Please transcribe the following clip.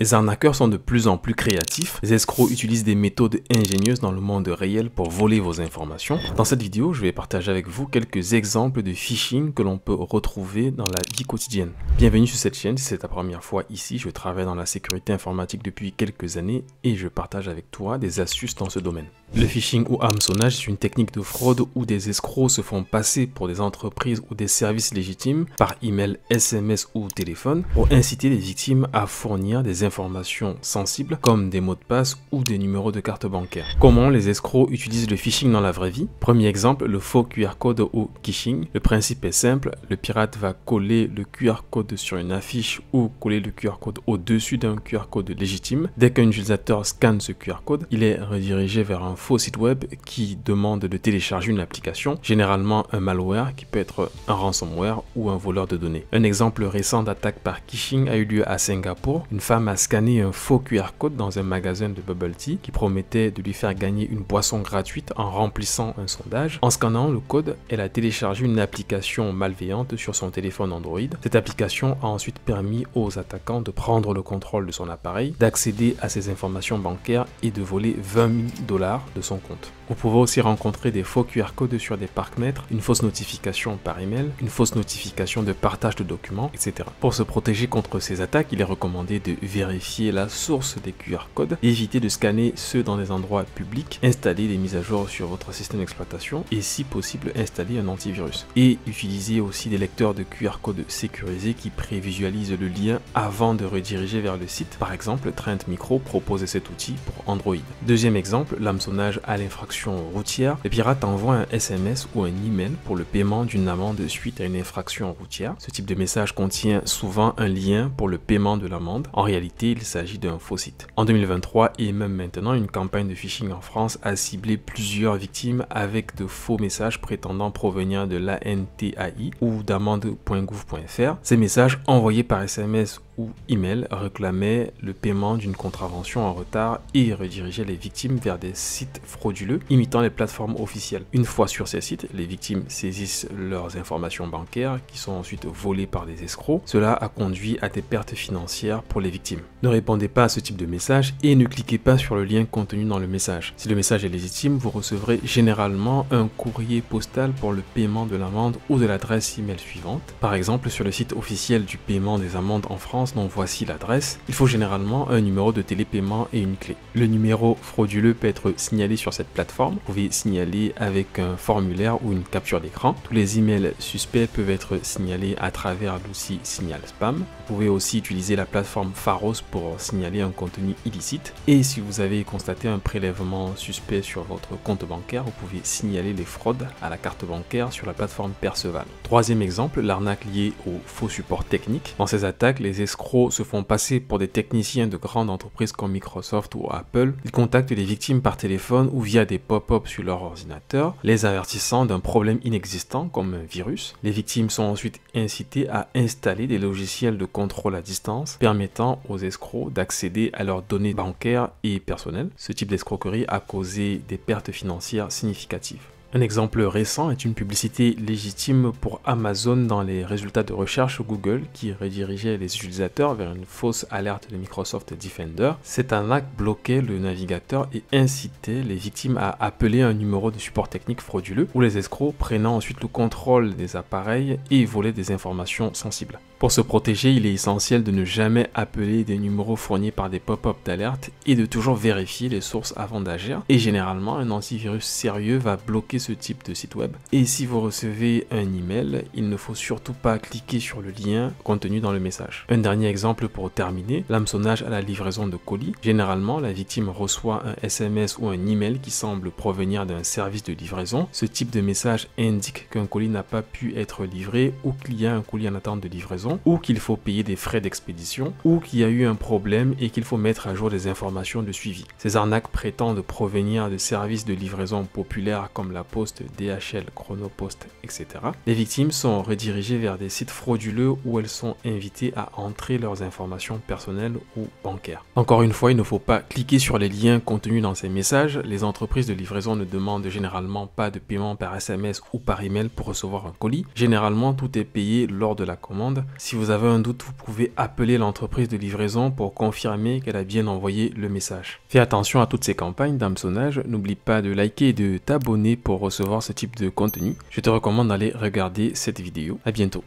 Les arnaqueurs sont de plus en plus créatifs. Les escrocs utilisent des méthodes ingénieuses dans le monde réel pour voler vos informations. Dans cette vidéo, je vais partager avec vous quelques exemples de phishing que l'on peut retrouver dans la vie quotidienne. Bienvenue sur cette chaîne. Si c'est ta première fois ici, je travaille dans la sécurité informatique depuis quelques années et je partage avec toi des astuces dans ce domaine. Le phishing ou hameçonnage est une technique de fraude où des escrocs se font passer pour des entreprises ou des services légitimes par email, SMS ou téléphone pour inciter les victimes à fournir des informations sensibles comme des mots de passe ou des numéros de carte bancaire. Comment les escrocs utilisent le phishing dans la vraie vie? Premier exemple, le faux QR code ou phishing. Le principe est simple, le pirate va coller le QR code sur une affiche ou coller le QR code au-dessus d'un QR code légitime. Dès qu'un utilisateur scanne ce QR code, il est redirigé vers un faux site web qui demande de télécharger une application, généralement un malware qui peut être un ransomware ou un voleur de données. Un exemple récent d'attaque par phishing a eu lieu à Singapour. Une femme a scanné un faux QR code dans un magasin de bubble tea qui promettait de lui faire gagner une boisson gratuite en remplissant un sondage. En scannant le code, elle a téléchargé une application malveillante sur son téléphone Android. Cette application a ensuite permis aux attaquants de prendre le contrôle de son appareil, d'accéder à ses informations bancaires et de voler 20 000 $ de son compte. Vous pouvez aussi rencontrer des faux QR codes sur des parcs-mètres, une fausse notification par email, une fausse notification de partage de documents, etc. Pour se protéger contre ces attaques, il est recommandé de vérifier la source des QR codes, éviter de scanner ceux dans des endroits publics, installer des mises à jour sur votre système d'exploitation et si possible installer un antivirus. Et utiliser aussi des lecteurs de QR code sécurisés qui prévisualisent le lien avant de rediriger vers le site. Par exemple, Trend Micro propose cet outil pour Android. Deuxième exemple, l'hameçonnage à l'infraction routière. Les pirates envoient un SMS ou un email pour le paiement d'une amende suite à une infraction routière. Ce type de message contient souvent un lien pour le paiement de l'amende. En réalité, il s'agit d'un faux site. En 2023 et même maintenant, une campagne de phishing en France a ciblé plusieurs victimes avec de faux messages prétendant provenir de l'ANTAI ou d'amende.gouv.fr. Ces messages envoyés par SMS ou email réclamaient le paiement d'une contravention en retard et redirigeaient les victimes vers des sites frauduleux imitant les plateformes officielles. Une fois sur ces sites, les victimes saisissent leurs informations bancaires qui sont ensuite volées par des escrocs. Cela a conduit à des pertes financières pour les victimes. Ne répondez pas à ce type de message et ne cliquez pas sur le lien contenu dans le message. Si le message est légitime, vous recevrez généralement un courrier postal pour le paiement de l'amende ou de l'adresse email suivante. Par exemple, sur le site officiel du paiement des amendes en France, dont voici l'adresse, il faut généralement un numéro de télépaiement et une clé. Le numéro frauduleux peut être signalé sur cette plateforme. Vous pouvez signaler avec un formulaire ou une capture d'écran. Tous les emails suspects peuvent être signalés à travers l'outil Signal Spam. Vous pouvez aussi utiliser la plateforme Pharos pour signaler un contenu illicite. Et si vous avez constaté un prélèvement suspect sur votre compte bancaire, vous pouvez signaler les fraudes à la carte bancaire sur la plateforme Perceval. Troisième exemple, l'arnaque liée au faux support technique. Dans ces attaques, les escrocs se font passer pour des techniciens de grandes entreprises comme Microsoft ou Apple. Ils contactent les victimes par téléphone ou via des pop-up sur leur ordinateur, les avertissant d'un problème inexistant comme un virus. Les victimes sont ensuite incitées à installer des logiciels de contrôle à distance permettant aux escrocs d'accéder à leurs données bancaires et personnelles. Ce type d'escroquerie a causé des pertes financières significatives. Un exemple récent est une publicité légitime pour Amazon dans les résultats de recherche Google qui redirigeait les utilisateurs vers une fausse alerte de Microsoft Defender. Cette arnaque bloquait le navigateur et incitait les victimes à appeler un numéro de support technique frauduleux ou les escrocs prenant ensuite le contrôle des appareils et volaient des informations sensibles. Pour se protéger, il est essentiel de ne jamais appeler des numéros fournis par des pop-up d'alerte et de toujours vérifier les sources avant d'agir. Et généralement, un antivirus sérieux va bloquer ce type de site web. Et si vous recevez un email, il ne faut surtout pas cliquer sur le lien contenu dans le message. Un dernier exemple pour terminer, l'hameçonnage à la livraison de colis. Généralement, la victime reçoit un SMS ou un email qui semble provenir d'un service de livraison. Ce type de message indique qu'un colis n'a pas pu être livré ou qu'il y a un colis en attente de livraison, ou qu'il faut payer des frais d'expédition, ou qu'il y a eu un problème et qu'il faut mettre à jour des informations de suivi. Ces arnaques prétendent provenir de services de livraison populaires comme la Poste, DHL, Chronopost, etc. Les victimes sont redirigées vers des sites frauduleux où elles sont invitées à entrer leurs informations personnelles ou bancaires. Encore une fois, il ne faut pas cliquer sur les liens contenus dans ces messages. Les entreprises de livraison ne demandent généralement pas de paiement par SMS ou par email pour recevoir un colis. Généralement, tout est payé lors de la commande. Si vous avez un doute, vous pouvez appeler l'entreprise de livraison pour confirmer qu'elle a bien envoyé le message. Fais attention à toutes ces campagnes d'hameçonnage. N'oublie pas de liker et de t'abonner pour recevoir ce type de contenu. Je te recommande d'aller regarder cette vidéo. À bientôt.